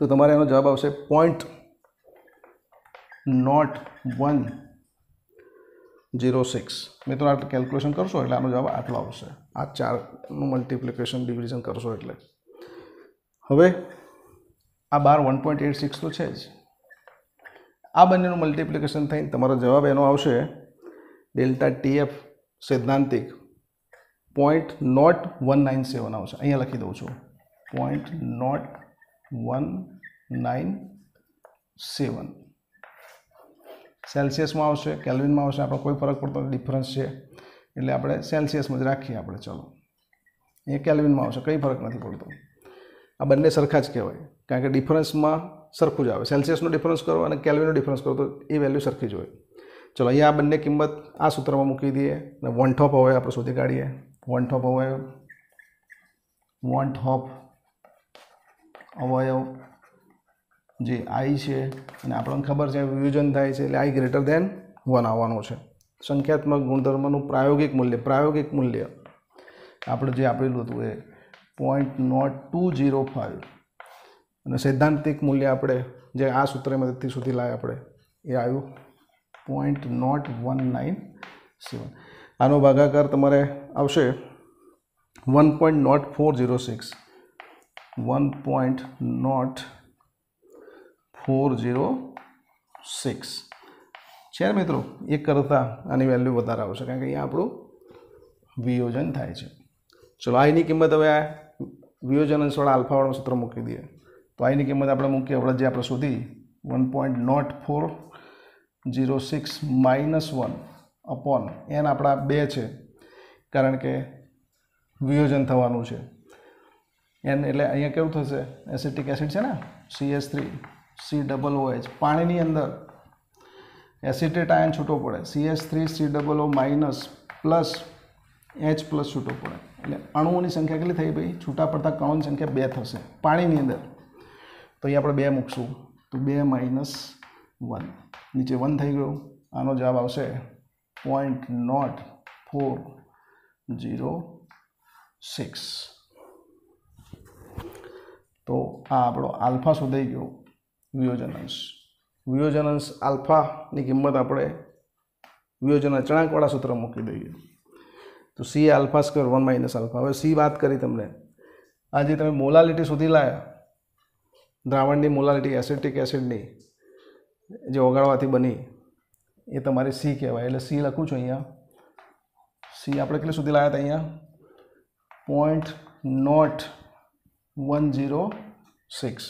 તો તમારે એનો જવાબ આવશે 0.0106. મિત્રો આ કેલ્ક્યુલેશન કરશો એટલે આનો જવાબ આટલો આવશે. આ 4નું મલ્ટિપ્લિકેશન ડિવિઝન કરશો એટલે. હવે આ 1.86 તો છે જ. આ બંનેનું મલ્ટિપ્લિકેશન થઈને તમારો જવાબ એનો આવશે ડેલ્ટા TF સૈદ્ધાંતિક 0.0197 આવશે. અહીંયા લખી દઉં છું 0.0197. સેલ્સિયસમાં આવશે, કેલ્વિનમાં આવશે, આપણે કોઈ ફરક પડતો ડિફરન્સ છે એટલે આપણે સેલ્સિયસમાં જ રાખીએ આપણે. ચલો એ કેલ્વિનમાં આવશે, કંઈ ફરક નથી પડતો. આ બંને સરખા જ કહેવાય કારણ કે ડિફરન્સમાં સરખું જ આવે. સેલ્સિયસનો ડિફરન્સ કરો અને કેલ્વિનનો ડિફરન્સ કરો તો એ વેલ્યુ સરખી જ હોય. ચલો અહીંયા આ બંને કિંમત આ સૂત્રમાં મૂકી દઈએ અને 1/2 હવે આપણે શોધી કાઢીએ. 1/2 અવયવ, 1/2 અવયવ જે I છે અને આપણને ખબર છે વિયોજન થાય છે એટલે I > 1 આવવાનો છે. સંખ્યાત્મક ગુણધર્મનું પ્રાયોગિક મૂલ્ય આપણે જે આપેલું હતું એ 0.0205 અને સૈદ્ધાંતિક મૂલ્ય આપણે જે આ સૂત્રની મદદથી શોધી લાવ્યા આપણે એ આવ્યું 0.0197 આનો ભાગાકાર તમારે આવશે 1.0406 1.0406 છે મિત્રો. એક કરતાં આની વેલ્યુ વધારે આવશે કારણ કે અહીંયા આપણું વિયોજન થાય છે. ચલો આની કિંમત હવે આ વિયોજન અંશવાળા આલ્ફાવાળું સૂત્ર મૂકી દઈએ. તો આની કિંમત આપણે મૂકીએ આપણે જે આપણે શોધી 1.0406 -1 અપોન n આપણા 2 છે કારણ કે વિયોજન થવાનું છે. n એટલે અહીંયા કેવું થશે એસિટિક એસિડ છે ને CH3 COOH પાણીની અંદર એસિટેટ આયન છૂટો પડે CH3 COO minus plus H plus છૂટો પડે એટલે અણુઓની સંખ્યા કેટલી થઈ ભાઈ છૂટા પડતા કણોની સંખ્યા 2 થશે પાણીની અંદર. તો અહીંયા આપણે 2 મૂકશું તો 2 - 1 નીચે 1 થઈ ગયું. આનો જવાબ આવશે 0.0406. તો આ આપણો આલ્ફા શોધાઈ ગયો વિયોજન અંશ. વિયોજન અંશ આલ્ફાની કિંમત આપણે વિયોજન અચળાંકવાળા સૂત્ર મૂકી દઈએ. તો C આલ્ફા સ્ક્વેર 1 - આલ્ફા. હવે C વાત કરી તમને આજે તમે મોલાલિટી સુધી લાયા દ્રાવણની મોલાલિટી એસિટિક એસિડની જે ઓગાળવાથી બની એ તમારી C કહેવાય. એટલે C લખું છું અહીંયા. C આપણે કેટલી સુધી લાવ્યા હતા અહીંયા 0.0106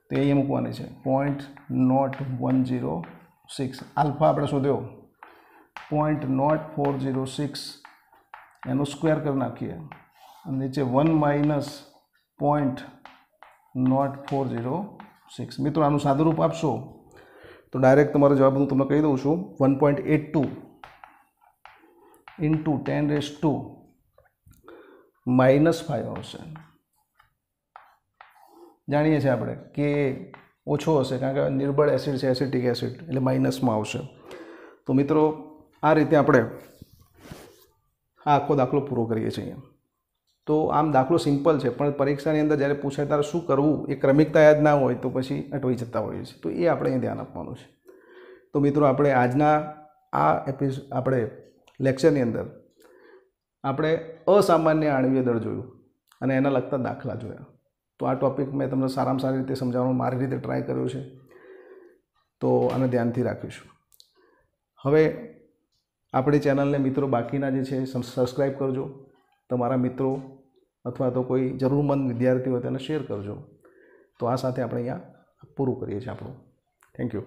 તે અહીંયા મૂકવાની છે 0.0106. આલ્ફા આપણે શોધ્યો 0.0406 એનો સ્ક્વેર કરી નાખીએ અને નીચે 1 - 0.0406. મિત્રો આનું સાદુરૂપ આપશો તો ડાયરેક્ટ તમારો જવાબ હું તમને કહી દઉં છું 1.82 × 10⁻⁻5 આવશે. જાણીએ છીએ આપણે કે ઓછો હશે કારણ કે નિર્બળ એસિડ છે એસિટિક એસિડ એટલે માઇનસમાં આવશે. તો મિત્રો આ રીતે આપણે આ આખો દાખલો પૂરો કરીએ છીએ અહીંયા. તો આમ દાખલો સિમ્પલ છે પણ પરીક્ષાની અંદર જ્યારે પૂછાય ત્યારે શું કરવું એ ક્રમિકતા યાદ ના હોય તો પછી અટવાઈ જતા હોઈએ છીએ. તો એ આપણે અહીં ધ્યાન આપવાનું છે. તો મિત્રો આપણે આજના આ આપણે લેક્ચરની અંદર આપણે અસામાન્ય આણ્વીય દળ જોયું અને એના લગતા દાખલા જોયા. તો આ ટૉપિક મેં તમને સારામાં સારી રીતે સમજાવવાનો મારી રીતે ટ્રાય કર્યો છે. તો આને ધ્યાનથી રાખીશું. હવે આપણી ચેનલને મિત્રો બાકીના જે છે સબસ્ક્રાઈબ કરજો. તમારા મિત્રો અથવા તો કોઈ જરૂરમંદ વિદ્યાર્થી હોય તેને શેર કરજો. તો આ સાથે આપણે અહીંયા પૂરું કરીએ છીએ આપણું. Thank you.